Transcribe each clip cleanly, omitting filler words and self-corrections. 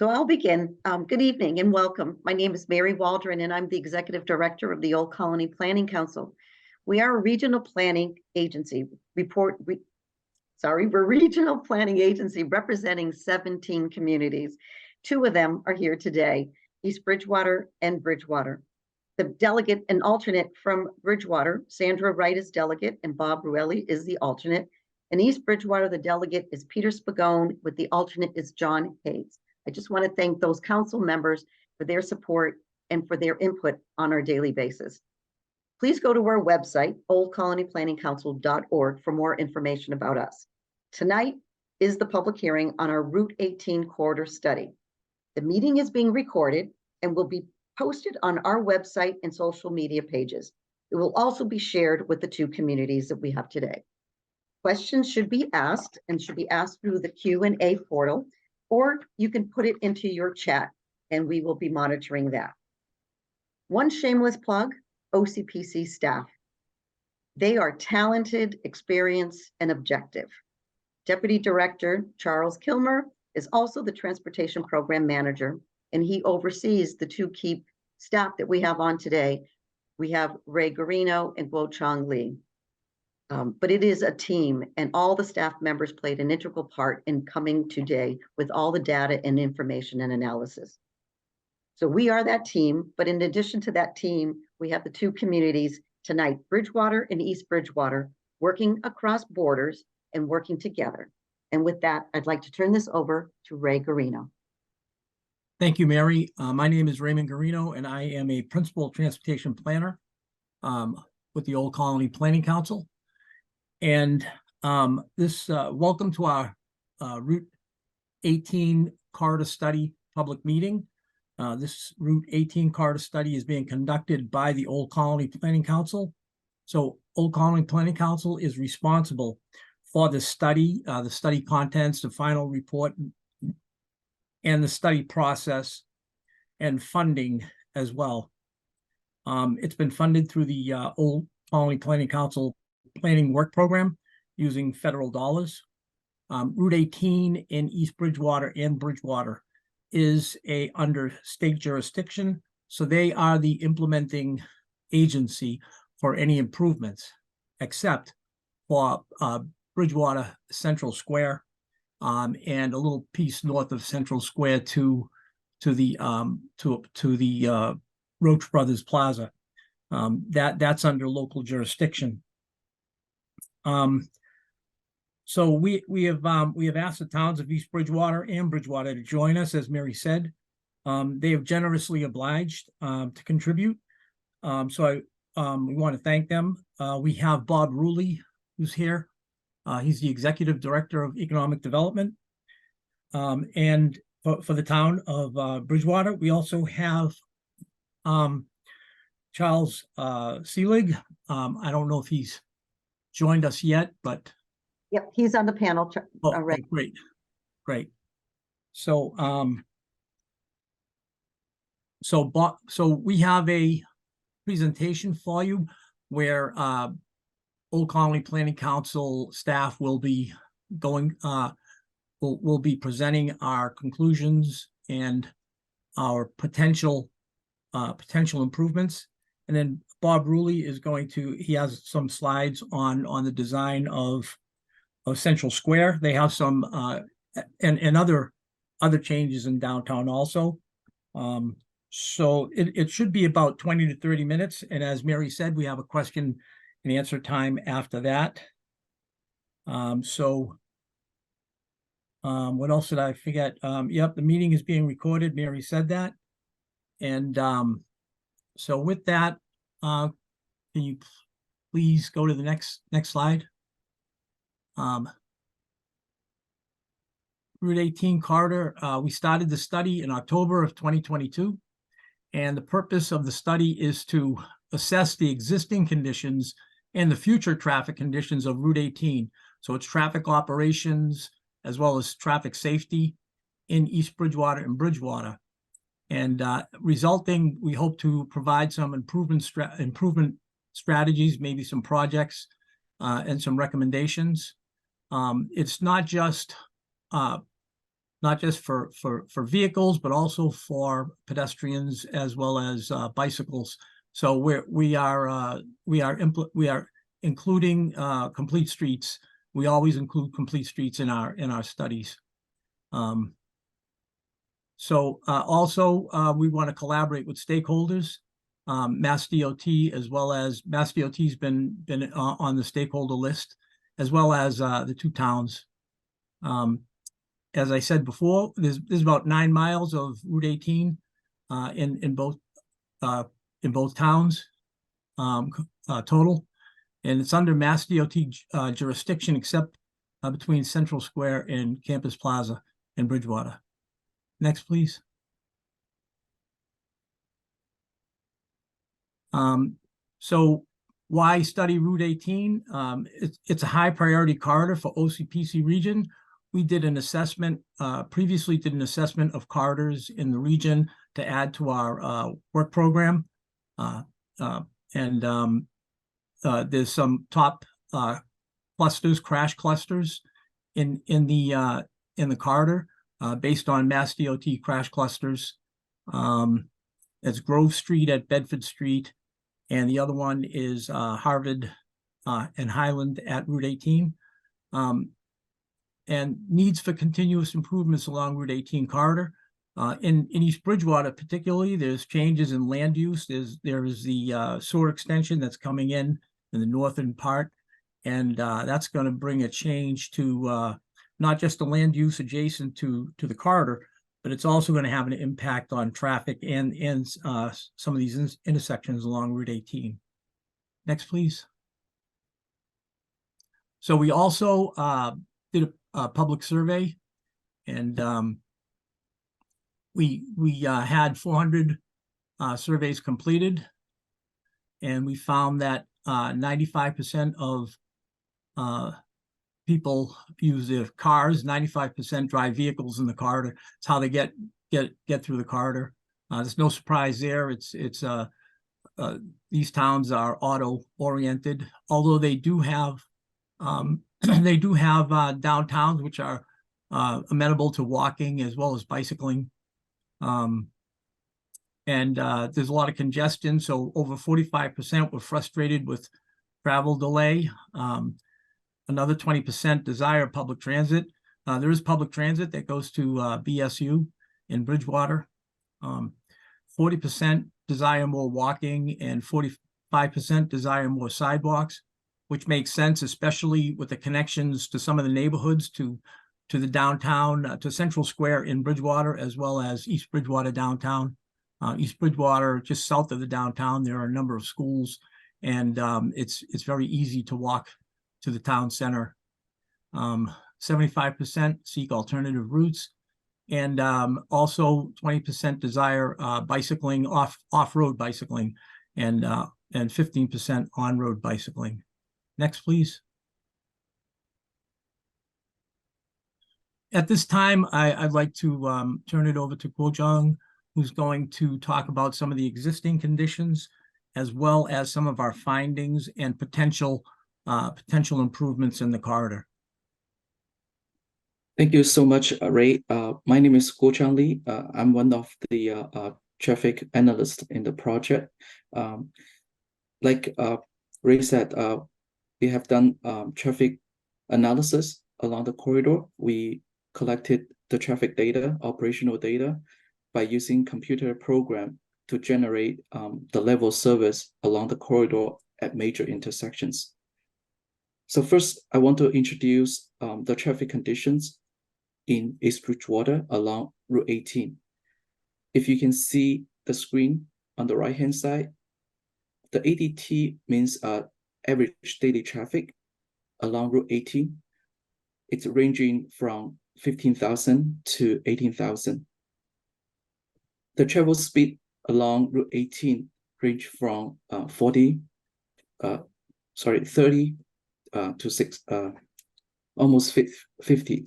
So I'll begin. Good evening and welcome. My name is Mary Waldron and I'm the Executive Director of the Old Colony Planning Council. We are a regional planning agency. We're regional planning agency representing 17 communities. 2 of them are here today, East Bridgewater and Bridgewater. The delegate and alternate from Bridgewater, Sandra Wright is delegate and Bob Ruelli is the alternate. In East Bridgewater, the delegate is Peter Spagone with the alternate is John Hayes. I just want to thank those council members for their support and for their input on our daily basis. Please go to our website, oldcolonyplanningcouncil.org, for more information about us. Tonight is the public hearing on our Route 18 corridor study. The meeting is being recorded and will be posted on our website and social media pages. It will also be shared with the 2 communities that we have today. Questions should be asked through the Q&A portal, or you can put it into your chat and we will be monitoring that. One shameless plug, OCPC staff. They are talented, experienced, and objective. Deputy Director Charles Kilmer is also the Transportation Program Manager, and he oversees the 2 key staff that we have on today. We have Ray Garino and Guo Chong Lee. But it is a team, and all the staff members played an integral part in coming today with all the data and information and analysis. So we are that team, but in addition to that team, we have the 2 communities tonight, Bridgewater and East Bridgewater, working across borders and working together. And with that, I'd like to turn this over to Ray Garino. Thank you, Mary. My name is Raymond Garino, and I am a principal transportation planner with the Old Colony Planning Council. And welcome to our Route 18 corridor study public meeting. This Route 18 corridor study is being conducted by the Old Colony Planning Council. So Old Colony Planning Council is responsible for the study contents, the final report, and the study process and funding as well. It's been funded through the Old Colony Planning Council Planning Work Program using federal dollars. Route 18 in East Bridgewater and Bridgewater is under state jurisdiction, so they are the implementing agency for any improvements, except for Bridgewater Central Square and a little piece north of Central Square to the Roach Brothers Plaza. That's under local jurisdiction. So we have asked the towns of East Bridgewater and Bridgewater to join us, as Mary said. They have generously obliged to contribute. So we want to thank them. We have Bob Ruelli, who's here. He's the Executive Director of Economic Development. And for the town of Bridgewater, we also have Charles Seelig. I don't know if he's joined us yet, but yep, he's on the panel. Right. Great. So so we have a presentation for you where Old Colony Planning Council staff will be going will be presenting our conclusions and our potential improvements. And then Bob Ruelli is he has some slides on the design of Central Square. They have some and other changes in downtown also. So it should be about 20 to 30 minutes. And as Mary said, we have a question and answer time after that. What else did I forget? Yep, the meeting is being recorded. Mary said that. And so with that, can you please go to the next slide? Route 18 corridor, we started the study in October of 2022. And the purpose of the study is to assess the existing conditions and the future traffic conditions of Route 18. So it's traffic operations as well as traffic safety in East Bridgewater and Bridgewater. And resulting, we hope to provide some improvement strategies, maybe some projects and some recommendations. It's not just not just for vehicles, but also for pedestrians as well as bicycles. So we are including complete streets. We always include complete streets in our studies. Also, we want to collaborate with stakeholders, Mass DOT, as well as Mass DOT's been on the stakeholder list, as well as the two towns. As I said before, there's about 9 miles of Route 18 in both towns total, and it's under Mass DOT jurisdiction, except between Central Square and Campus Plaza in Bridgewater. Next, please. So why study Route 18? It's a high priority corridor for OCPC region. We did an assessment, previously did an assessment of corridors in the region to add to our work program. There's some top clusters, crash clusters in the corridor based on Mass DOT crash clusters. It's Grove Street at Bedford Street, and the other one is Harvard and Highland at Route 18. And needs for continuous improvements along Route 18 corridor. In East Bridgewater particularly, there's changes in land use. There is the sewer extension that's coming in the northern part, and that's going to bring a change to not just the land use adjacent to the corridor, but it's also going to have an impact on traffic and some of these intersections along Route 18. Next, please. So we also did a public survey, and we had 400 surveys completed, and we found that 95% of people use their cars, 95% drive vehicles in the corridor. It's how they get through the corridor. There's no surprise there. These towns are auto oriented, although they do have downtowns which are amenable to walking as well as bicycling. There's a lot of congestion, so over 45% were frustrated with travel delay. Another 20% desire public transit. There is public transit that goes to BSU in Bridgewater. 40% desire more walking, and 45% desire more sidewalks, which makes sense, especially with the connections to some of the neighborhoods, to the downtown, to Central Square in Bridgewater, as well as East Bridgewater downtown. East Bridgewater, just south of the downtown, there are a number of schools, and it's very easy to walk to the town center. 75% seek alternative routes, and also 20% desire bicycling, off-road bicycling, and 15% on-road bicycling. Next, please. At this time, I'd like to turn it over to Kuo Jung, who's going to talk about some of the existing conditions, as well as some of our findings and potential improvements in the corridor. Thank you so much, Ray. My name is Kuo Jung Lee. I'm one of the traffic analysts in the project. Like Ray said, we have done traffic analysis along the corridor. We collected the traffic data, operational data, by using computer program to generate the level of service along the corridor at major intersections. So first, I want to introduce the traffic conditions in East Bridgewater along Route 18. If you can see the screen on the right-hand side, the ADT means average daily traffic along Route 18. It's ranging from 15,000 to 18,000. The travel speed along Route 18 range from 30 to almost 50.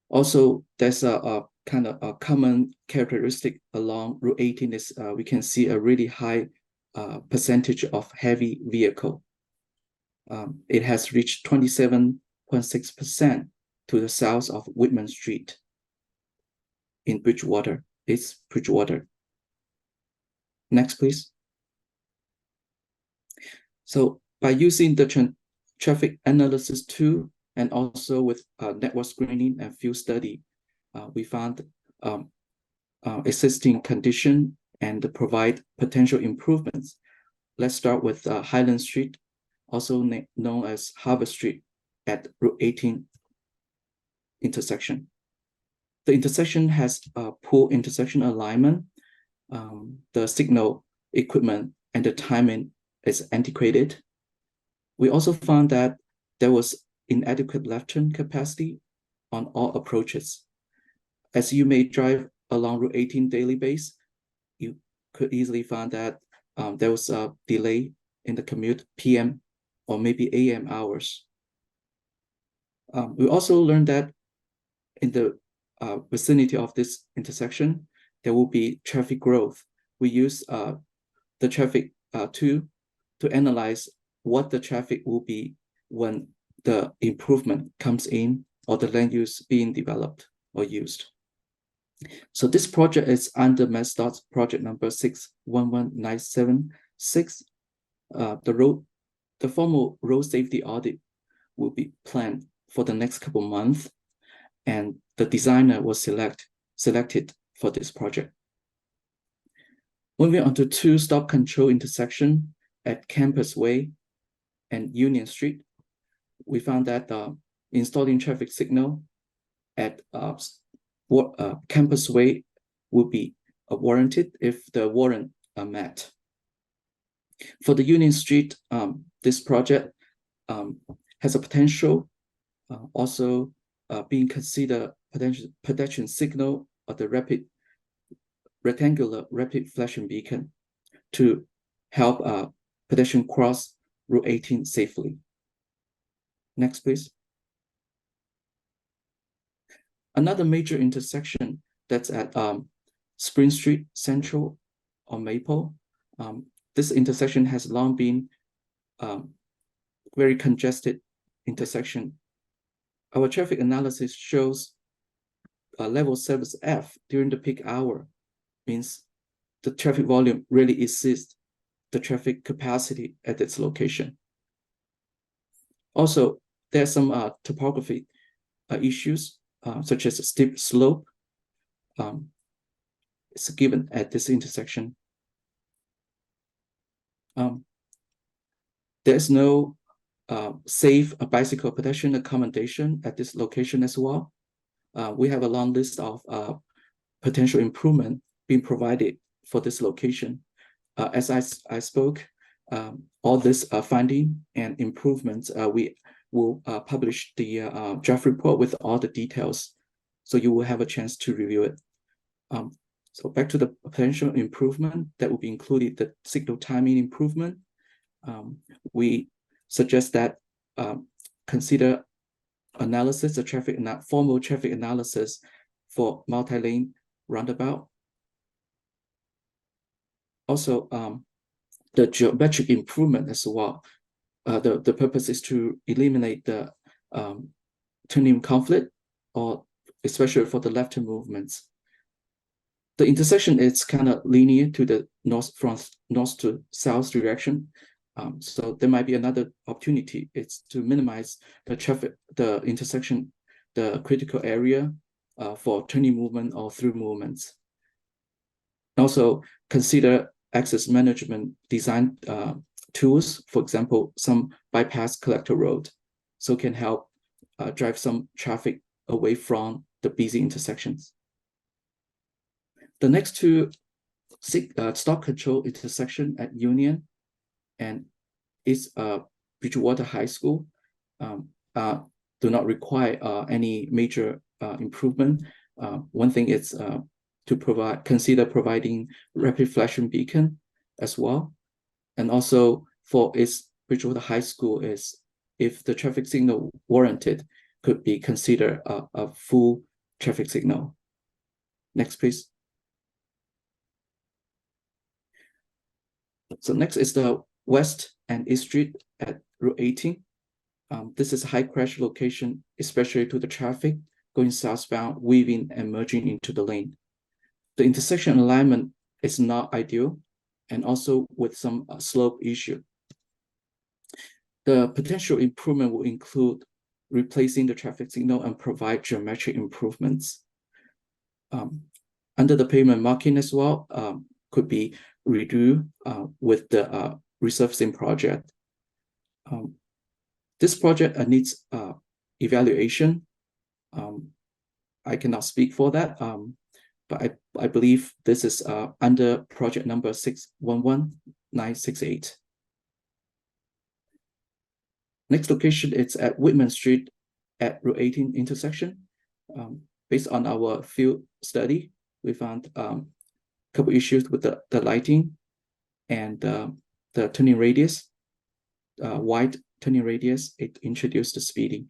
Also, there's a kind of a common characteristic along Route 18 is we can see a really high percentage of heavy vehicle. It has reached 27.6% to the south of Whitman Street in Bridgewater. It's Bridgewater. Next, please. So by using the traffic analysis tool and also with network screening and field study, we found existing condition and provide potential improvements. Let's start with Highland Street, also known as Harvard Street at Route 18 intersection. The intersection has poor intersection alignment. The signal equipment and the timing is antiquated. We also found that there was inadequate left turn capacity on all approaches. As you may drive along Route 18 daily basis, you could easily find that there was a delay in the commute PM or maybe AM hours. We also learned that in the vicinity of this intersection, there will be traffic growth. We use the traffic tool to analyze what the traffic will be when the improvement comes in or the land use being developed or used. So this project is under MassDOT project number 611976. The formal road safety audit will be planned for the next couple of months, and the designer was selected for this project. Moving on to two stop control intersection at Campus Way and Union Street, we found that installing traffic signal at Campus Way will be warranted if the warrant are met. For the Union Street, this project has a potential also being considered pedestrian signal of the rectangular rapid flashing beacon to help pedestrian cross Route 18 safely. Next, please. Another major intersection that's at Spring Street, Central, or Maple. This intersection has long been very congested intersection. Our traffic analysis shows level service F during the peak hour, means the traffic volume really exceeds the traffic capacity at its location. Also, there's some topography issues, such as a steep slope. It's given at this intersection. There's no safe bicycle pedestrian accommodation at this location as well. We have a long list of potential improvement being provided for this location. As I spoke, all this finding and improvements, we will publish the draft report with all the details, so you will have a chance to review it. So back to the potential improvement that will be included, the signal timing improvement. We suggest that consider analysis, the formal traffic analysis for multi-lane roundabout. Also, the geometric improvement as well. The purpose is to eliminate the turning conflict, or especially for the left turn movements. The intersection is kind of linear to the from north to south direction. So there might be another opportunity. It's to minimize the traffic, the intersection, the critical area for turning movement or through movements. Also consider access management design tools, for example, some bypass collector road, so can help drive some traffic away from the busy intersections. The next two stop control intersection at Union and is Bridgewater High School do not require any major improvement. One thing is to consider providing rapid flashing beacon as well. And also for its Bridgewater High School is, if the traffic signal warranted, could be considered a full traffic signal. Next, please. So next is the West and East Street at Route 18. This is a high crash location, especially to the traffic going southbound, weaving and merging into the lane. The intersection alignment is not ideal, and also with some slope issue. The potential improvement will include replacing the traffic signal and provide geometric improvements. Under the pavement marking as well could be redo with the resurfacing project. This project needs evaluation. I cannot speak for that, but I believe this is under project number 611968. Next location is at Whitman Street at Route 18 intersection. Based on our field study, we found a couple issues with the lighting and the turning radius. Wide turning radius, it introduced the speeding.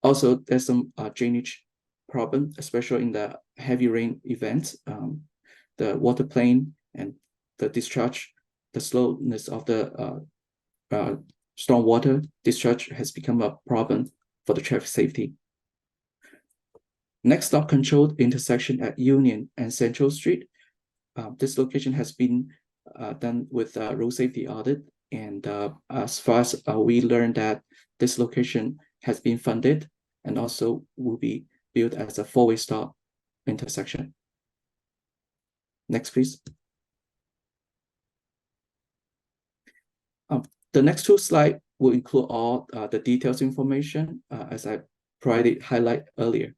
Also, there's some drainage problem, especially in the heavy rain events. The water plane and the discharge, the slowness of the stormwater discharge has become a problem for the traffic safety. Next stop controlled intersection at Union and Central Street. This location has been done with road safety audit, and as far as we learned that this location has been funded and also will be built as a four-way stop intersection. Next, please. The next two slides will include all the details information as I provided highlight earlier.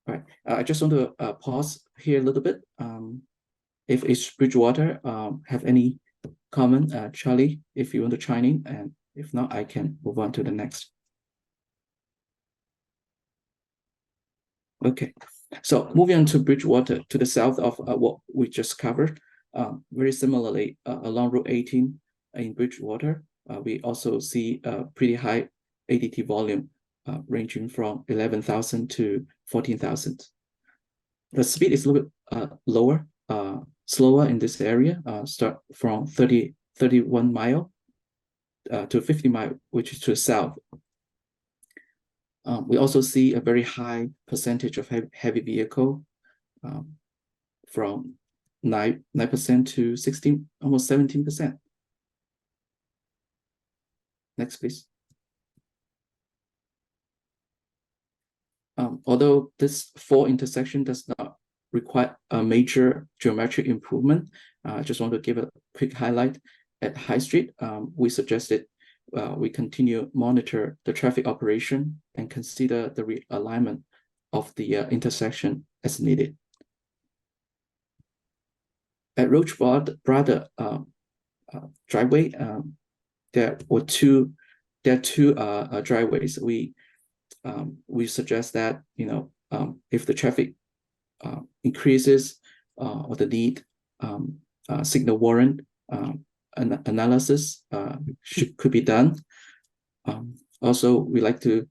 All right, I just want to pause here a little bit. If it's Bridgewater, have any comment, Charlie, if you want to chime in, and if not, I can move on to the next. Okay, so moving on to Bridgewater, to the south of what we just covered. Very similarly, along Route 18 in Bridgewater, we also see a pretty high ADT volume, ranging from 11,000 to 14,000. The speed is a little bit lower, slower in this area, start from 31 mile to 50 mile, which is to the south. We also see a very high percentage of heavy vehicle, from 9% to 16, almost 17%. Next, please. Although this four intersection does not require a major geometric improvement, I just want to give a quick highlight. At High Street, we suggested we continue monitor the traffic operation and consider the realignment of the intersection as needed. At Bridgewater driveway, there are two driveways. We suggest that, if the traffic increases or the need signal warrant an analysis could be done. Also, we like to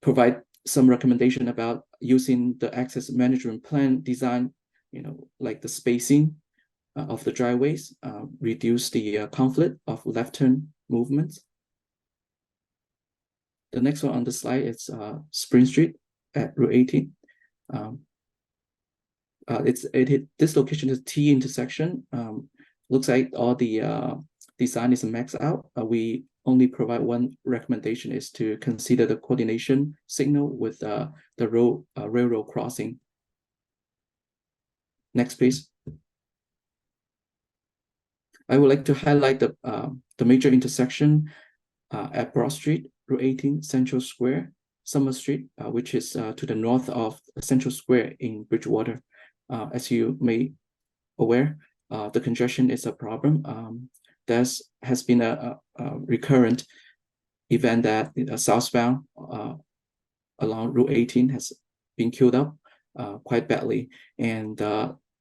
provide some recommendation about using the access management plan design, like the spacing of the driveways, reduce the conflict of left turn movements. The next one on the slide is Spring Street at Route 18. This location is T intersection. Looks like all the design is maxed out. We only provide one recommendation, is to consider the coordination signal with the railroad crossing. Next, please. I would like to highlight the major intersection at Broad Street, Route 18, Central Square, Summer Street, which is to the north of Central Square in Bridgewater. As you may aware, the congestion is a problem. There has been a recurrent event that southbound along Route 18 has been queued up quite badly. And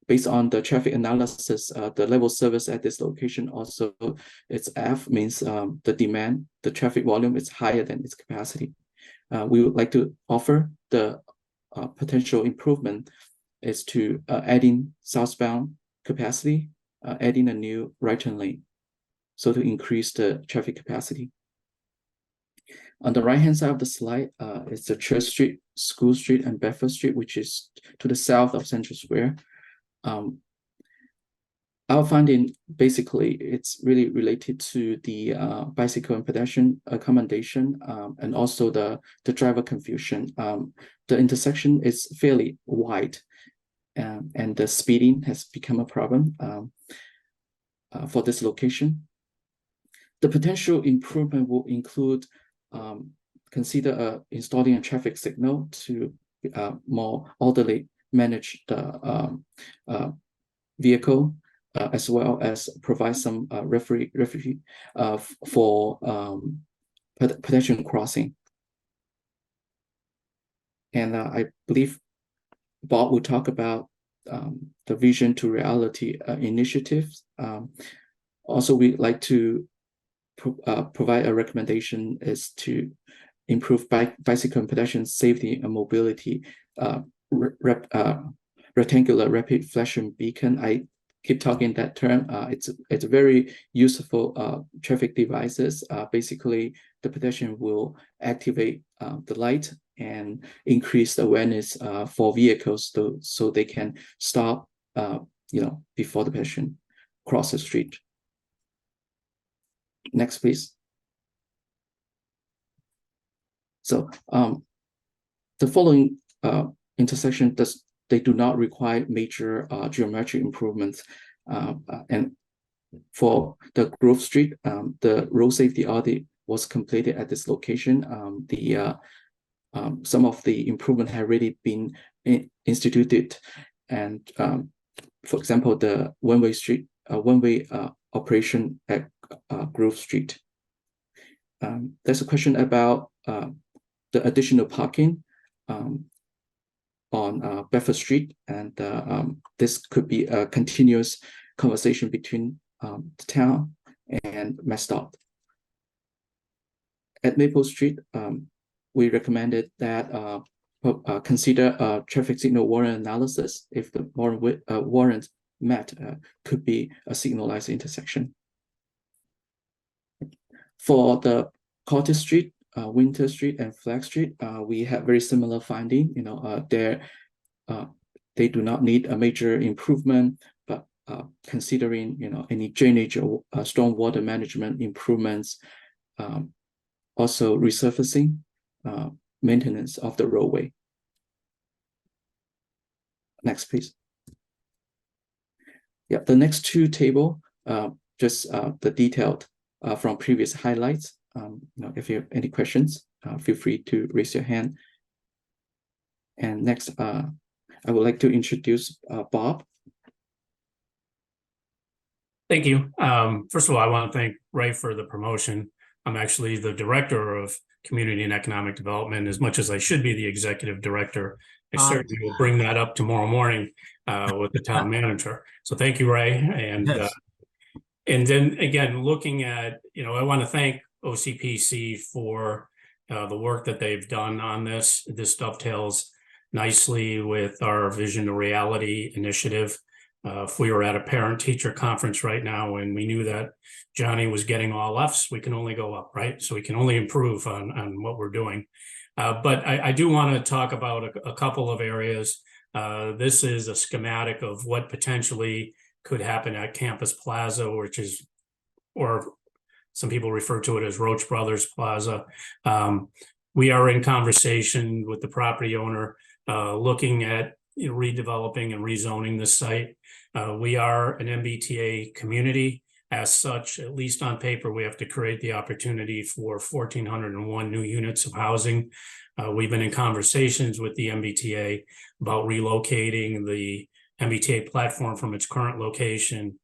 based on the traffic analysis, the level of service at this location also, it's F, means the traffic volume is higher than its capacity. We would like to offer the potential improvement is to adding southbound capacity adding a new right turn lane, so to increase the traffic capacity. On the right-hand side of the slide is the Church Street, School Street, and Bedford Street, which is to the south of Central Square. Our finding, basically, it's really related to the bicycle and pedestrian accommodation and also the driver confusion. The intersection is fairly wide, and the speeding has become a problem for this location. The potential improvement will include consider installing a traffic signal to more orderly manage the vehicle, as well as provide some referee for pedestrian crossing. And I believe Bob will talk about the Vision to Reality initiatives. Also, we'd like to provide a recommendation is to improve bicycle and pedestrian safety and mobility. Rectangular rapid flashing beacon. I keep talking that term. It's a very useful traffic devices. Basically, the pedestrian will activate the light and increase the awareness for vehicles so they can stop before the pedestrian cross the street. Next, please. So the following intersection they do not require major geometric improvements. And for the Grove Street, the road safety audit was completed at this location. Some of the improvement have already been instituted, and for example, the one-way operation at Grove Street. There's a question about the additional parking on Bedford Street, and this could be a continuous conversation between the town and MassDOT. At Maple Street, we recommended that consider a traffic signal warrant analysis. If the warrant met, could be a signalized intersection. For the Cottage Street, Winter Street, and Flag Street, we have very similar finding. They do not need a major improvement, but considering any drainage or stormwater management improvements, also resurfacing, maintenance of the roadway. Next, please. Yeah, the next two table, just the detailed from previous highlights. If you have any questions, feel free to raise your hand. And next, I would like to introduce Bob. Thank you. First of all, I want to thank Ray for the promotion. I'm actually the Director of Community and Economic Development. As much as I should be the Executive Director, I certainly will bring that up tomorrow morning with the town manager. So thank you, Ray. And Yes. And then again, looking at, I want to thank OCPC for the work that they've done on this. This dovetails nicely with our Vision to Reality initiative. If we were at a parent-teacher conference right now and we knew that Johnny was getting all Fs, we can only go up, right? So we can only improve on what we're doing. But I do want to talk about a couple of areas. This is a schematic of what potentially could happen at Campus Plaza, or some people refer to it as Roach Brothers Plaza. We are in conversation with the property owner, looking at redeveloping and rezoning this site. We are an MBTA community. As such, at least on paper, we have to create the opportunity for 1,401 new units of housing. We've been in conversations with the MBTA about relocating the MBTA platform from its current location,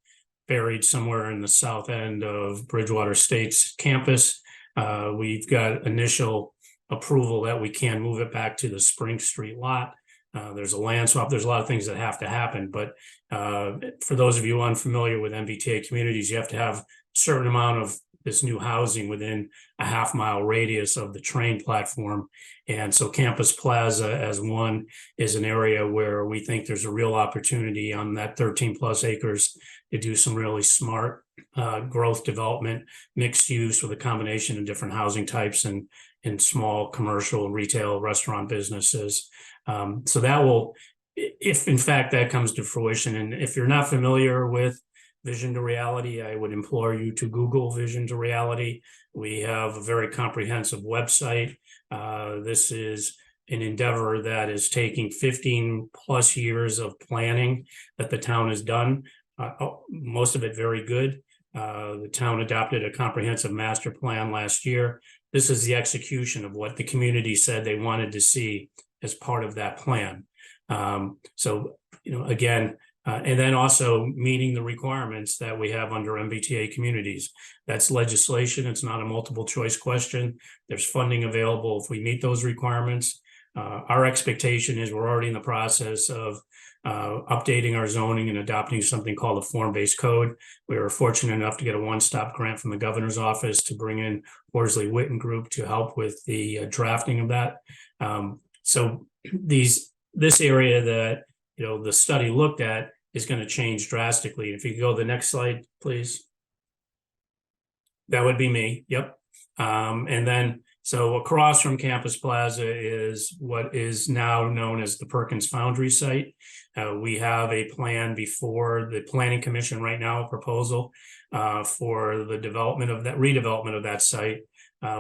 buried somewhere in the south end of Bridgewater State's campus. We've got initial approval that we can move it back to the Spring Street lot. There's a land swap. There's a lot of things that have to happen. But for those of you unfamiliar with MBTA communities, you have to have a certain amount of this new housing within a half-mile radius of the train platform. And so Campus Plaza, as one, is an area where we think there's a real opportunity on that 13 plus acres to do some really smart growth development, mixed use with a combination of different housing types and small commercial, retail, restaurant businesses. So that will, if in fact that comes to fruition, and if you're not familiar with Vision to Reality, I would implore you to Google Vision to Reality. We have a very comprehensive website. This is an endeavor that is taking 15 plus years of planning that the town has done, most of it very good. The town adopted a comprehensive master plan last year. This is the execution of what the community said they wanted to see as part of that plan. So, again, and then also meeting the requirements that we have under MBTA communities. That's legislation. It's not a multiple choice question. There's funding available if we meet those requirements. Our expectation is we're already in the process of updating our zoning and adopting something called a form-based code. We were fortunate enough to get a one-stop grant from the governor's office to bring in Horsley Witten Group to help with the drafting of that. So this area that the study looked at is going to change drastically. If you could go to the next slide, please. That would be me. Yep. And then, so across from Campus Plaza is what is now known as the Perkins Foundry site. We have a plan before the Planning Commission right now, a proposal for the development of that, redevelopment of that site.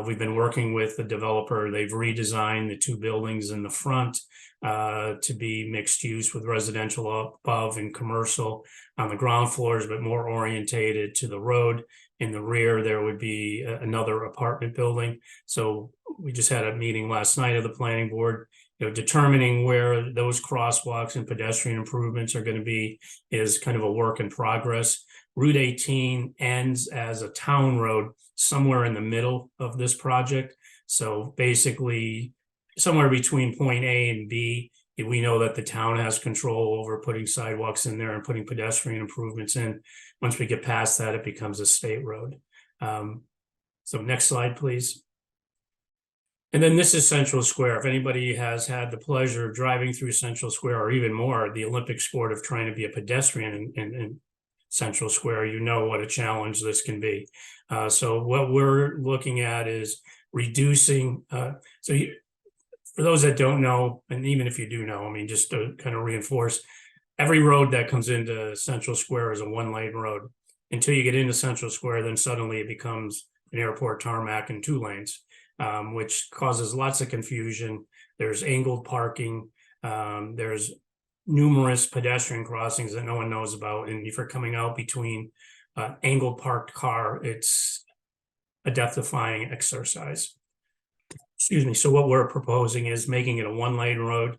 We've been working with the developer. They've redesigned the two buildings in the front to be mixed use with residential above and commercial on the ground floors, but more orientated to the road. In the rear, there would be another apartment building. So we just had a meeting last night of the planning board, determining where those crosswalks and pedestrian improvements are going to be is kind of a work in progress. Route 18 ends as a town road somewhere in the middle of this project. So basically somewhere between point A and B, we know that the town has control over putting sidewalks in there and putting pedestrian improvements in. Once we get past that, it becomes a state road. So next slide, please. And then this is Central Square. If anybody has had the pleasure of driving through Central Square, or even more, the Olympic sport of trying to be a pedestrian in Central Square, you know what a challenge this can be. So what we're looking at is reducing, for those that don't know, and even if you do know, I mean, just to kind of reinforce, every road that comes into Central Square is a one-lane road. Until you get into Central Square, then suddenly it becomes an airport tarmac and 2 lanes, which causes lots of confusion. There's angled parking. There's numerous pedestrian crossings that no one knows about. And if you're coming out between angled parked car, it's a death-defying exercise. Excuse me. So what we're proposing is making it a 1-lane road,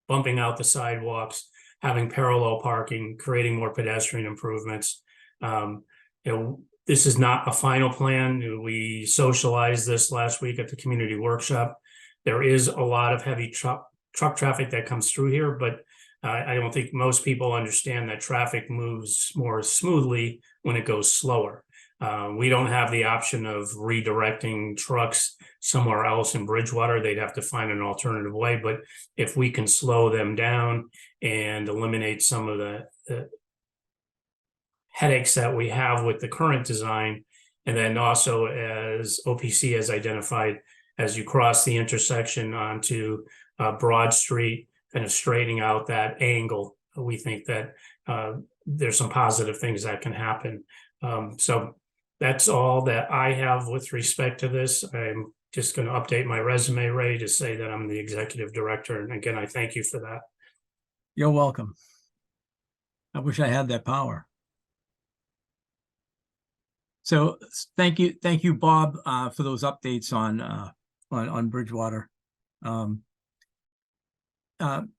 bumping out the sidewalks, having parallel parking, creating more pedestrian improvements. This is not a final plan. We socialized this last week at the community workshop. There is a lot of heavy truck traffic that comes through here, but I don't think most people understand that traffic moves more smoothly when it goes slower. We don't have the option of redirecting trucks somewhere else in Bridgewater. They'd have to find an alternative way. But if we can slow them down and eliminate some of the headaches that we have with the current design, and then also as OPC has identified, as you cross the intersection onto Broad Street, kind of straightening out that angle, we think that there's some positive things that can happen. So that's all that I have with respect to this. I'm just going to update my resume, Ray, to say that I'm the executive director. And again, I thank you for that. You're welcome. I wish I had that power. So thank you, Bob, for those updates on Bridgewater.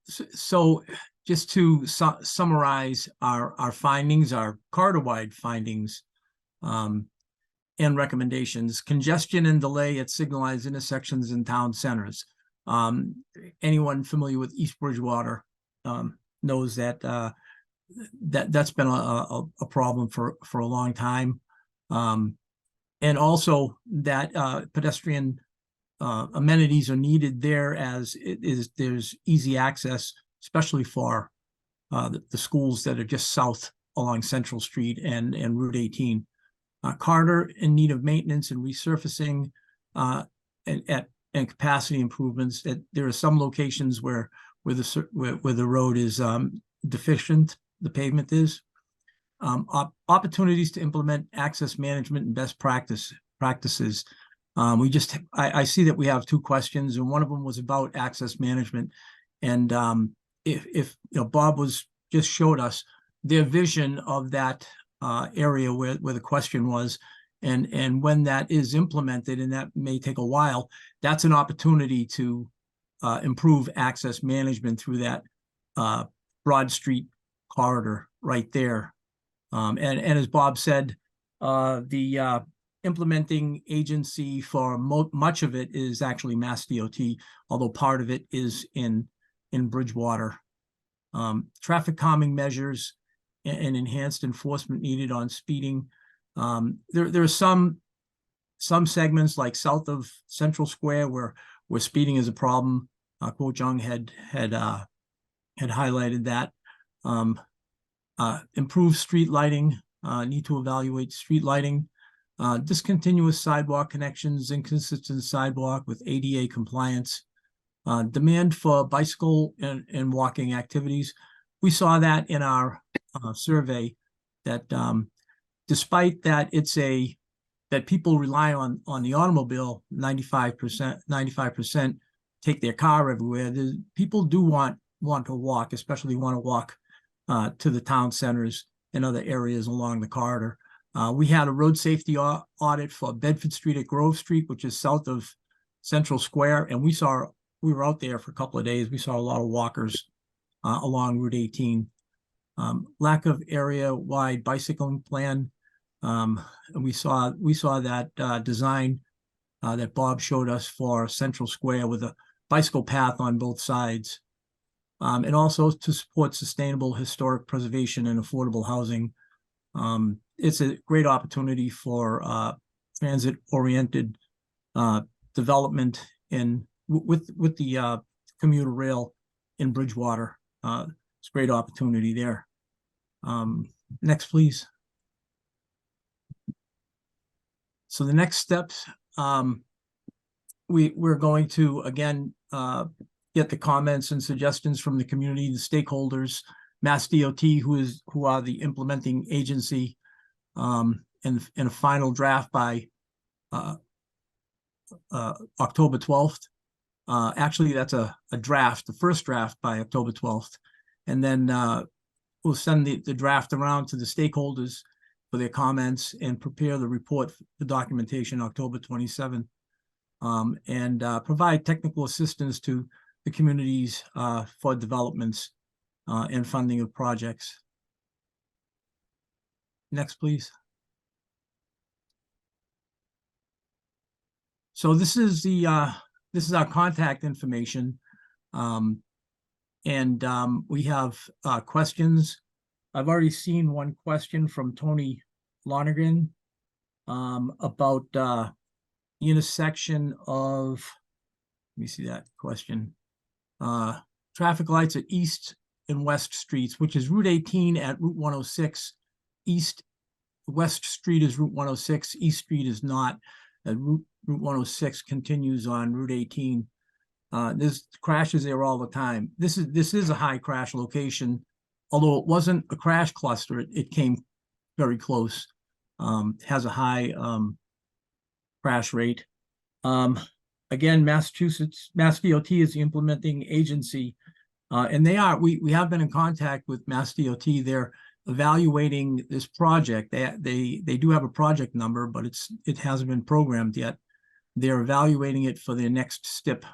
So just to summarize our findings, our Carter-wide findings, and recommendations: congestion and delay at signalized intersections in town centers. Anyone familiar with East Bridgewater knows that that's been a problem for a long time. And also that pedestrian amenities are needed there, as there's easy access, especially for the schools that are just south along Central Street and Route 18. Corridor in need of maintenance and resurfacing and capacity improvements. There are some locations where the road is deficient, the pavement is. Opportunities to implement access management and best practices. I see that we have two questions, and one of them was about access management. And if Bob just showed us their vision of that area where the question was, and when that is implemented, and that may take a while, that's an opportunity to improve access management through that Broad Street corridor right there. And as Bob said, the implementing agency for much of it is actually Mass DOT, although part of it is in Bridgewater. Traffic calming measures and enhanced enforcement needed on speeding. There are some segments like south of Central Square where speeding is a problem. Guo Jung had highlighted that. Improve street lighting. Need to evaluate street lighting. Discontinuous sidewalk connections, inconsistent sidewalk with ADA compliance. Demand for bicycle and walking activities. We saw that in our survey that despite that that people rely on the automobile, 95% take their car everywhere. People do want to walk, especially want to walk to the town centers and other areas along the corridor. We had a road safety audit for Bedford Street at Grove Street, which is south of Central Square, and we were out there for a couple of days. We saw a lot of walkers along Route 18. Lack of area-wide bicycling plan. And we saw that design that Bob showed us for Central Square with a bicycle path on both sides. And also to support sustainable historic preservation and affordable housing. It's a great opportunity for transit-oriented development with the commuter rail in Bridgewater. It's a great opportunity there. Next, please. So the next steps, we're going to, again, get the comments and suggestions from the community, the stakeholders, Mass DOT, who are the implementing agency, and a final draft by October 12th. Actually, that's a draft, the first draft by October 12th. And then we'll send the draft around to the stakeholders for their comments and prepare the report, the documentation, October 27th, and provide technical assistance to the communities for developments and funding of projects. Next, please. So this is our contact information, and we have questions. I've already seen one question from Tony Lonergan about the intersection of, let me see that question. Traffic lights at East and West Streets, which is Route 18 at Route 106. West Street is Route 106, East Street is not. Route 106 continues on Route 18. There's crashes there all the time. This is a high crash location. Although it wasn't a crash cluster, it came very close. Has a high crash rate. Again, Mass DOT is the implementing agency, and we have been in contact with Mass DOT. They're evaluating this project. They do have a project number, but it hasn't been programmed yet. They're evaluating it for their next STIP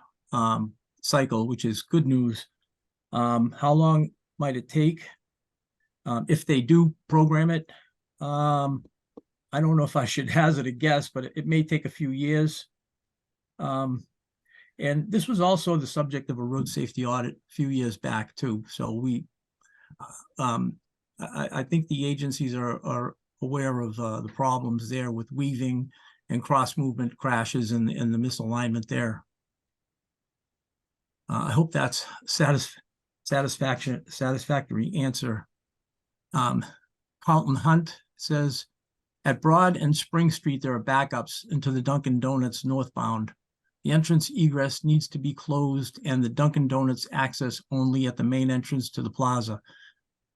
cycle, which is good news. How long might it take? If they do program it, I don't know if I should hazard a guess, but it may take a few years. And this was also the subject of a road safety audit a few years back too. So I think the agencies are aware of the problems there with weaving and cross movement crashes and the misalignment there. I hope that's satisfactory answer. Carlton Hunt says, at Broad and Spring Street, there are backups into the Dunkin' Donuts northbound. The entrance egress needs to be closed and the Dunkin' Donuts access only at the main entrance to the plaza.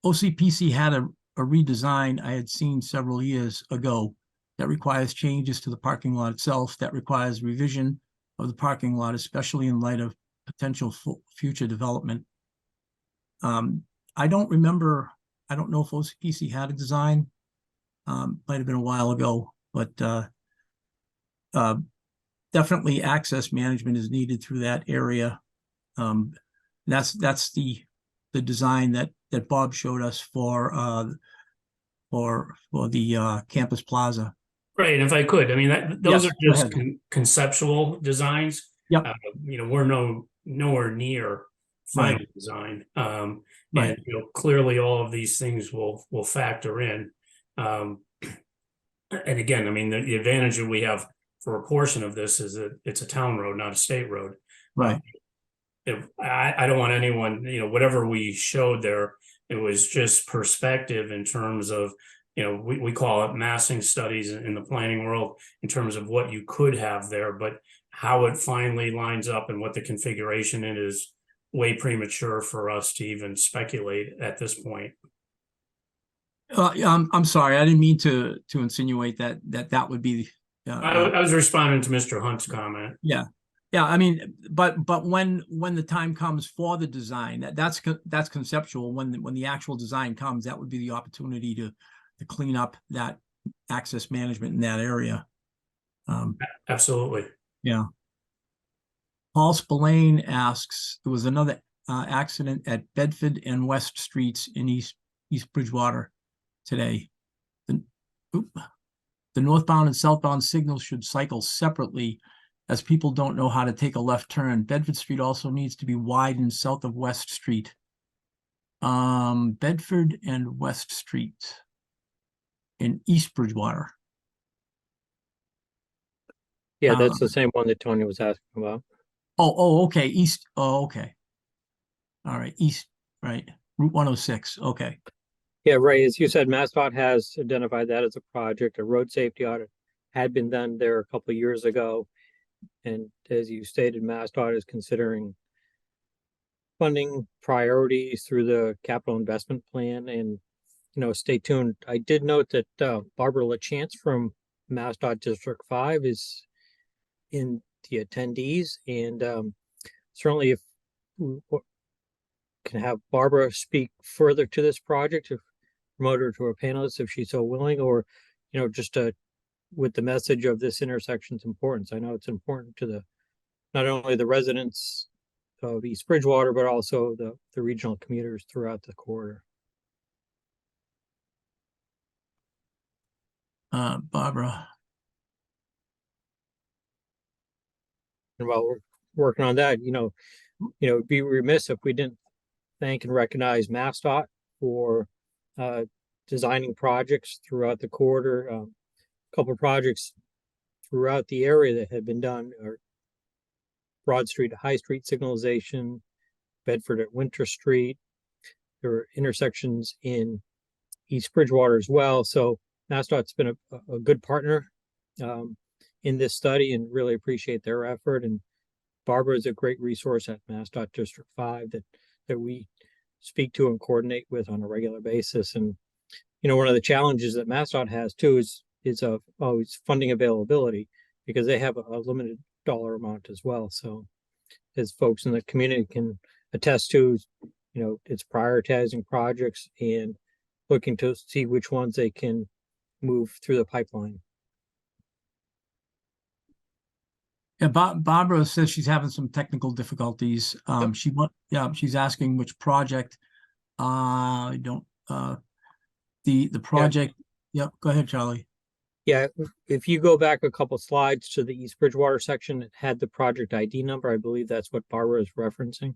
OCPC had a redesign I had seen several years ago that requires changes to the parking lot itself, that requires revision of the parking lot, especially in light of potential future development. I don't remember, I don't know if OCPC had a design. Might have been a while ago, but definitely access management is needed through that area. That's the design that Bob showed us for the campus plaza. Right, and if I could, I mean, those Yes, are go just ahead. conceptual designs. Yep. We're nowhere near final Right. design. Right. And clearly all of these things will factor in. And again, I mean, the advantage that we have for a portion of this is that it's a town road, not a state road. Right. I don't want anyone, whatever we showed there, it was just perspective in terms of, we call it massing studies in the planning world in terms of what you could have there, but how it finally lines up and what the configuration it is way premature for us to even speculate at this point. I'm sorry, I didn't mean to insinuate that would be. I was responding to Mr. Hunt's comment. Yeah. I mean, but when the time comes for the design, that's conceptual. When the actual design comes, that would be the opportunity to clean up that access management in that area. Absolutely. Yeah. Paul Spillane asks, there was another accident at Bedford and West Streets in East Bridgewater today. The northbound and southbound signals should cycle separately as people don't know how to take a left turn. Bedford Street also needs to be widened south of West Street. Bedford and West Street in East Bridgewater. Yeah, that's the same one that Tony was asking about. Okay. East. Oh, okay. All right. East, right. Route 106. Okay. Yeah, Ray, as you said, MassDOT has identified that as a project. A road safety audit had been done there a couple of years ago. And as you stated, MassDOT is considering funding priorities through the capital investment plan. And, stay tuned. I did note that Barbara LaChance from MassDOT District 5 is in the attendees. And certainly if we can have Barbara speak further to this project, to promote her to a panelist if she's so willing, or, just with the message of this intersection's importance. I know it's important to not only the residents of East Bridgewater, but also the regional commuters throughout the corridor. Barbara. And while we're working on that, it'd be remiss if we didn't thank and recognize MassDOT for designing projects throughout the corridor. A couple of projects throughout the area that had been done are Broad Street to High Street signalization, Bedford at Winter Street. There are intersections in East Bridgewater as well. So MassDOT's been a good partner in this study and really appreciate their effort. And Barbara is a great resource at MassDOT District 5 that we speak to and coordinate with on a regular basis. And, one of the challenges that MassDOT has too is always funding availability, because they have a limited dollar amount as well. So as folks in the community can attest to, it's prioritizing projects and looking to see which ones they can move through the pipeline. Yeah, Barbara says she's having some technical difficulties. She's asking which project. I don't. The project. Yep. Go ahead, Charlie. Yeah, if you go back a couple slides to the East Bridgewater section, it had the project ID number. I believe that's what Barbara is referencing.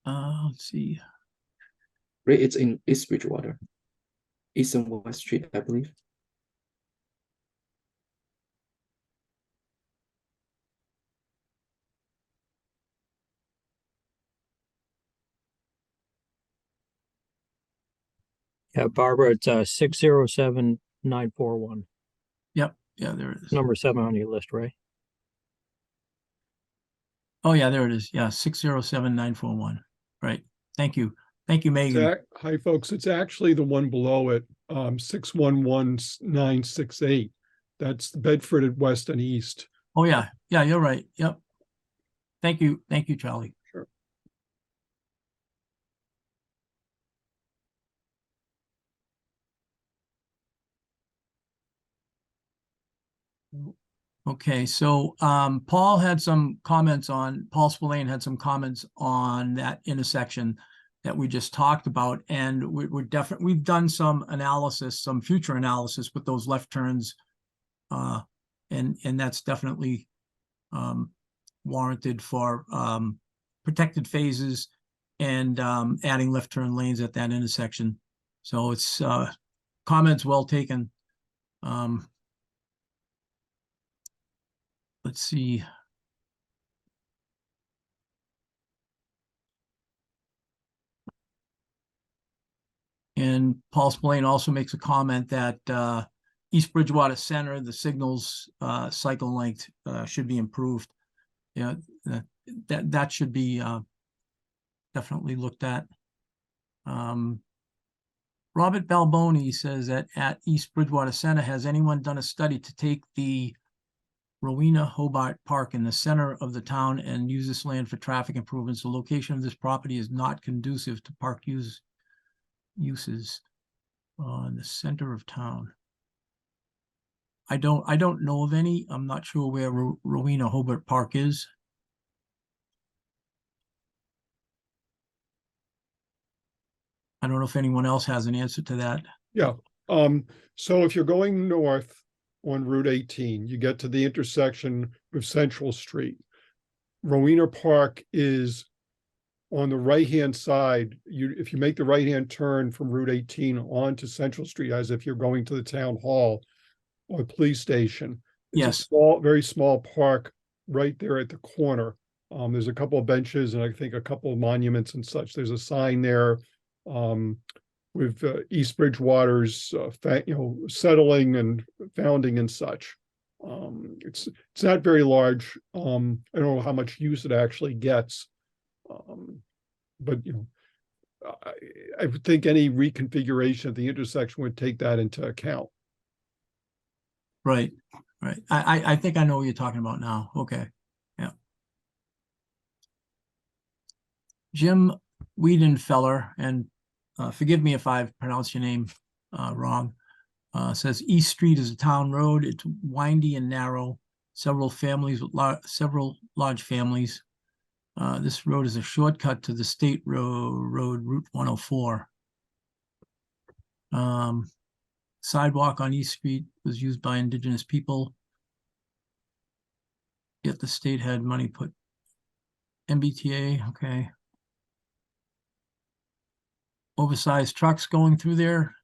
Let's see. Ray, it's in East Bridgewater, East and West Street, I believe. Yeah, Barbara, it's 607941. Yep, yeah, there it is. Number 7 on your list, right? Oh, yeah, there it is. Yeah, 607941. Right. Thank you. Thank you, Megan. Hi, folks. It's actually the one below it, 611968. That's Bedford at west and east. Oh, yeah. Yeah, you're right. Yep. Thank you. Thank you, Charlie. Sure. Okay, so Paul Spillane had some comments on that intersection that we just talked about, and we've done some analysis, some future analysis with those left turns, and that's definitely warranted for protected phases and adding left turn lanes at that intersection. So it's comments well taken. Let's see. And Paul Spillane also makes a comment that East Bridgewater Center, the signals cycle length should be improved. Yeah, that should be definitely looked at. Robert Balboni says that at East Bridgewater Center, has anyone done a study to take the Rowena Hobart Park in the center of the town and use this land for traffic improvements? The location of this property is not conducive to park uses in the center of town. I don't know of any. I'm not sure where Rowena Hobart Park is. I don't know if anyone else has an answer to that. Yeah. So if you're going north on Route 18, you get to the intersection with Central Street. Rowena Park is on the right-hand side. If you make the right-hand turn from Route 18 onto Central Street, as if you're going to the town hall or police station, it's Yes. a small, very small park right there at the corner. There's a couple of benches and I think a couple of monuments and such. There's a sign there with East Bridgewater's settling and founding and such. It's not very large. I don't know how much use it actually gets, but I would think any reconfiguration of the intersection would take that into account. Right. I think I know what you're talking about now. Okay. Yeah. Jim Wiedenfeller, and forgive me if I've pronounced your name wrong, says East Street is a town road. It's windy and narrow. Several large families. This road is a shortcut to the state road Route 104. Sidewalk on East Street was used by indigenous people. Yet the state had money put MBTA, okay. Oversized trucks going through there.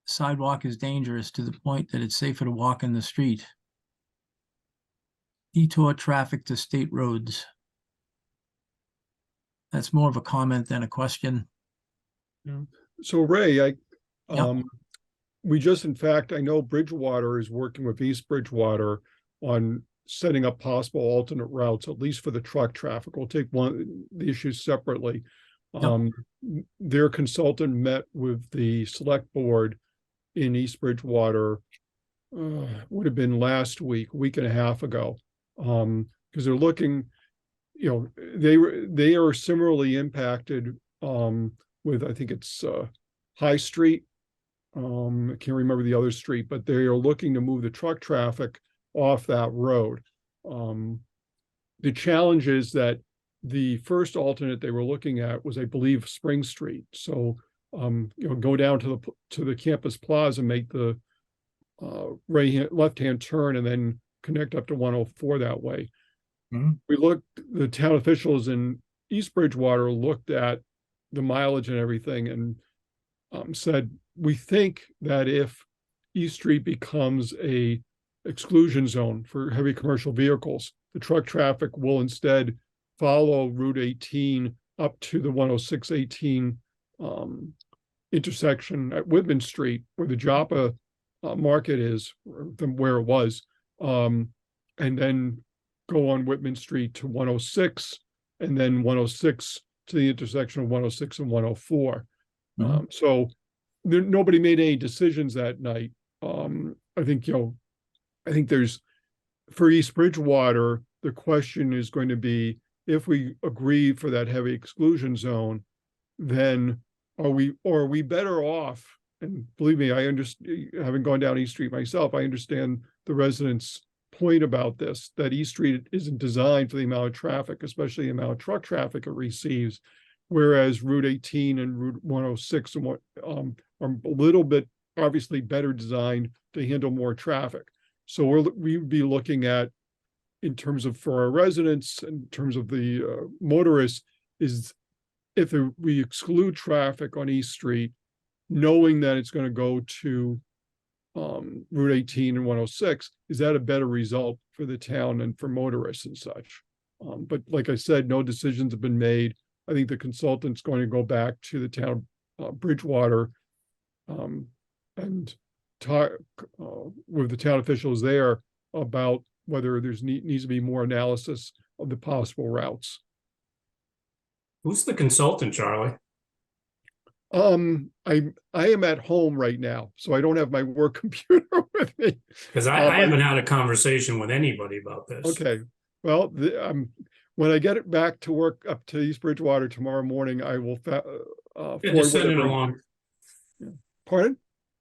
Sidewalk is dangerous to the point that it's safer to walk in the street. Detour traffic to state roads. That's more of a comment than a question. So Ray, Yep. we just, in fact, I know Bridgewater is working with East Bridgewater on setting up possible alternate routes, at least for the truck traffic. We'll take the issues separately. Yep. Their consultant met with the select board in East Bridgewater, would have been last week, a week and a half ago. Because they're looking, they are similarly impacted with, I think it's High Street. I can't remember the other street, but they are looking to move the truck traffic off that road. The challenge is that the first alternate they were looking at was, I believe, Spring Street. So, go down to the campus plaza, make the left-hand turn, and then connect up to 104 that way. Mhm. The town officials in East Bridgewater looked at the mileage and everything and said, we think that if East Street becomes a exclusion zone for heavy commercial vehicles, the truck traffic will instead follow Route 18 up to the 106-18 intersection at Whitman Street where the Joppa market is, from where it was, and then go on Whitman Street to 106, and then 106 to the intersection of 106 and 104. So nobody made any decisions that night. I think, I think there's, for East Bridgewater, the question is going to be, if we agree for that heavy exclusion zone, then are we better off? And believe me, I understand, having gone down East Street myself, I understand the residents' point about this, that East Street isn't designed for the amount of traffic, especially the amount of truck traffic it receives. Whereas Route 18 and Route 106 and are a little bit obviously better designed to handle more traffic. So we'd be looking at, in terms of for our residents, in terms of the motorists, is if we exclude traffic on East Street, knowing that it's going to go to Route 18 and 106, is that a better result for the town and for motorists and such? But like I said, no decisions have been made. I think the consultant's going to go back to the town of Bridgewater and talk with the town officials there about whether there's needs to be more analysis of the possible routes. Who's the consultant, Charlie? I am at home right now, so I don't have my work computer with me. Because I haven't had a conversation with anybody about this. Okay, well, when I get it back to work up to East Bridgewater tomorrow morning, I will Yeah, just send it along. Pardon?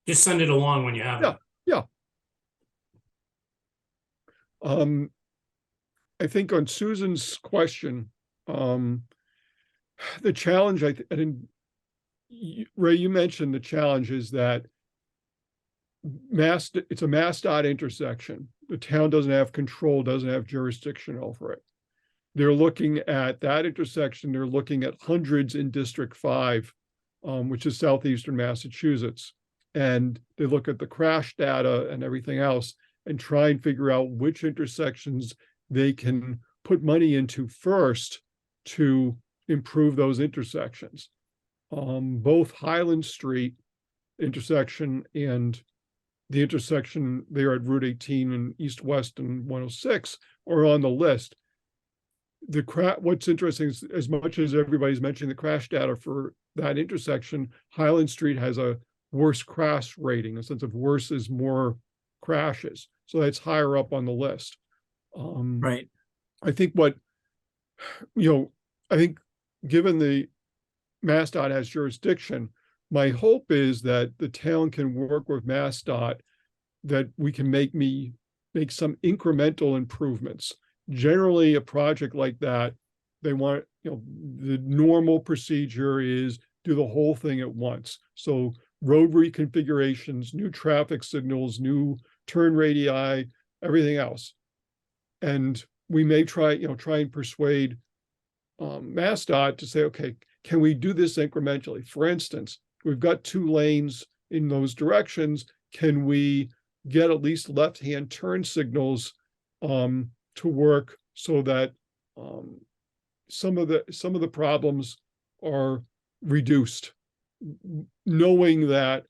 Just send it along when you have it. Yeah. I think on Susan's question, the challenge, I didn't, Ray, you mentioned the challenge is that it's a MassDOT intersection. The town doesn't have control, doesn't have jurisdiction over it. They're looking at that intersection. They're looking at hundreds in District 5, which is southeastern Massachusetts. And they look at the crash data and everything else and try and figure out which intersections they can put money into first to improve those intersections. Both Highland Street intersection and the intersection there at Route 18 and East West and 106 are on the list. What's interesting is, as much as everybody's mentioning the crash data for that intersection, Highland Street has a worse crash rating, a sense of worse is more crashes. So that's higher up on the list. Right. I think I think given the MassDOT has jurisdiction, my hope is that the town can work with MassDOT, that we can make some incremental improvements. Generally, a project like that, they want, the normal procedure is do the whole thing at once. So road reconfigurations, new traffic signals, new turn radii, everything else. And we may try and persuade MassDOT to say, okay, can we do this incrementally? For instance, we've got 2 lanes in those directions. Can we get at least left-hand turn signals to work so that some of the problems are reduced, knowing that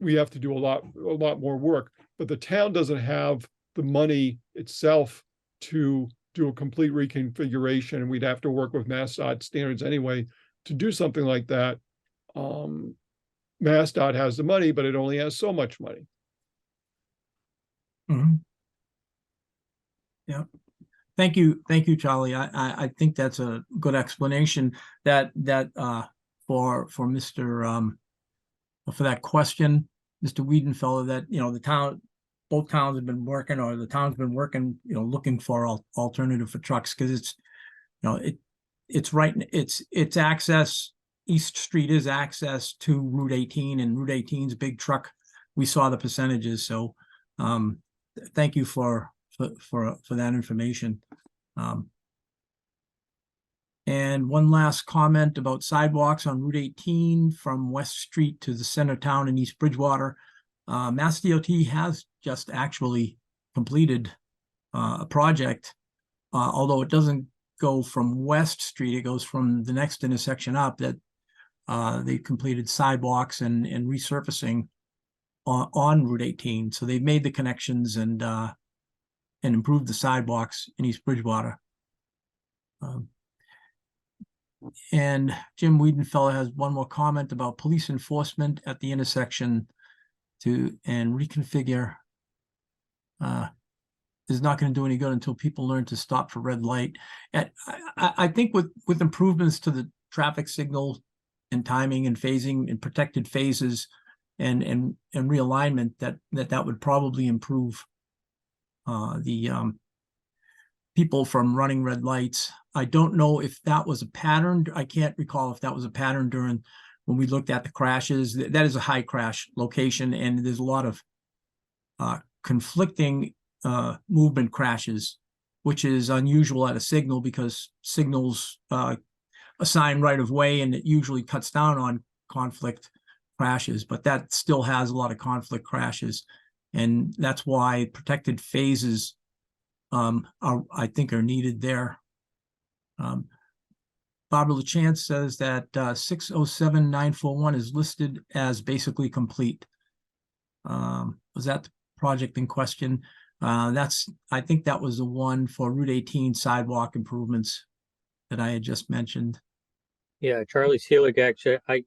we have to do a lot more work, but the town doesn't have the money itself to do a complete reconfiguration, and we'd have to work with MassDOT standards anyway to do something like that. MassDOT has the money, but it only has so much money. Yeah. Thank you, Charlie. I think that's a good explanation that for Mr. For that question, Mr. Wiedenfeller, that both towns have been working, or the town's been working, looking for alternative for trucks, because it's access. East Street is access to Route 18, and Route 18's big truck. We saw the percentages, so thank you for that information. And one last comment about sidewalks on Route 18 from West Street to the center town in East Bridgewater. Mass DOT has just actually completed a project, although it doesn't go from West Street, it goes from the next intersection up, that they completed sidewalks and resurfacing on Route 18. So they've made the connections and improved the sidewalks in East Bridgewater. And Jim Wiedenfeller has one more comment about police enforcement at the intersection and reconfigure is not going to do any good until people learn to stop for red light. And I think with improvements to the traffic signal and timing and phasing and protected phases and realignment, that would probably improve the people from running red lights. I don't know if that was a pattern. I can't recall if that was a pattern during when we looked at the crashes. That is a high crash location, and there's a lot of conflicting movement crashes, which is unusual at a signal because signals assign right of way, and it usually cuts down on conflict crashes, but that still has a lot of conflict crashes. And that's why protected phases I think are needed there. Barbara LaChance says that 607941 is listed as basically complete. Was that the project in question? I think that was the one for Route 18 sidewalk improvements that I had just mentioned. Yeah, Charlie Seelig, actually, I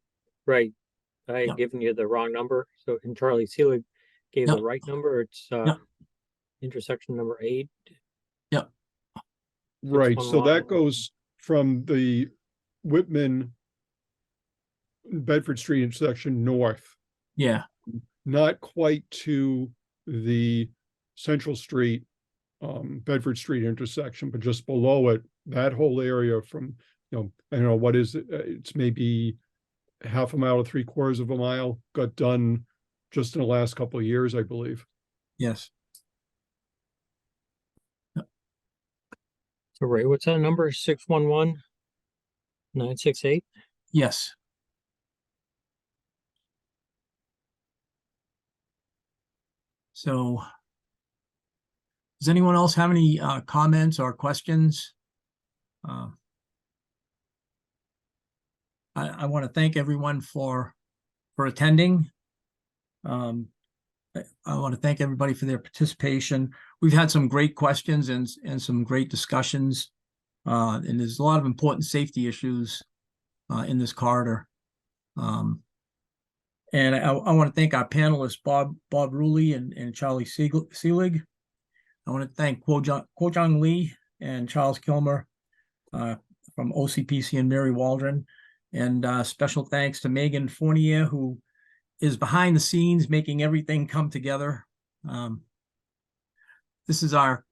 had Yep. given you the wrong number. So, and Charlie Seelig gave Yep. the right number. It's Yep. intersection number 8. Yep. Right, so that 611. goes from the Whitman Bedford Street intersection north, Yeah. not quite to the Central Street, Bedford Street intersection, but just below it, that whole area from, I don't know, what is it? It's maybe half a mile to 3/4 of a mile, got done just in the last couple of years, I believe. Yes. So, Ray, what's that number? 611-968? Yes. So does anyone else have any comments or questions? I want to thank everyone for attending. I want to thank everybody for their participation. We've had some great questions and some great discussions. And there's a lot of important safety issues in this corridor. And I want to thank our panelists, Bob Ruley and Charlie Seelig. I want to thank Kwojong Lee and Charles Kilmer from OCPC and Mary Waldron. And special thanks to Megan Fournier, who is behind the scenes making everything come together. This is our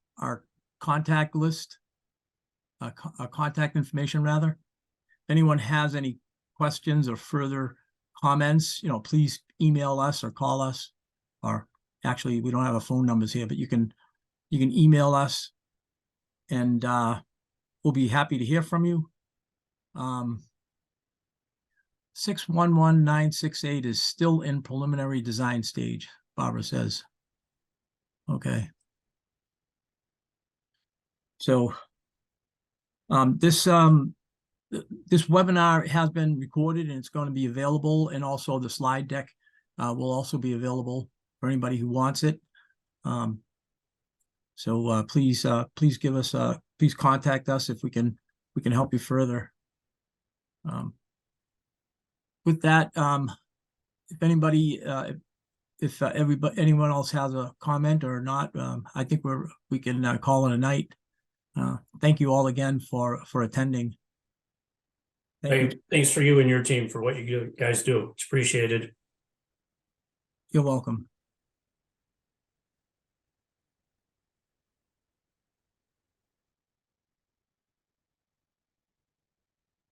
contact list, our contact information rather. If anyone has any questions or further comments, please email us or call us, or actually we don't have our phone numbers here, but you can email us and we'll be happy to hear from you. 611968 is still in preliminary design stage, Barbara says. Okay. So this webinar has been recorded and it's going to be available, and also the slide deck will also be available for anybody who wants it. So please give us please contact us if we can help you further. With that, if anybody, if anyone else has a comment or not, I think we can call it a night. Thank you all again for attending. Thank you. Thanks for you and your team for what you guys do. It's appreciated. You're welcome.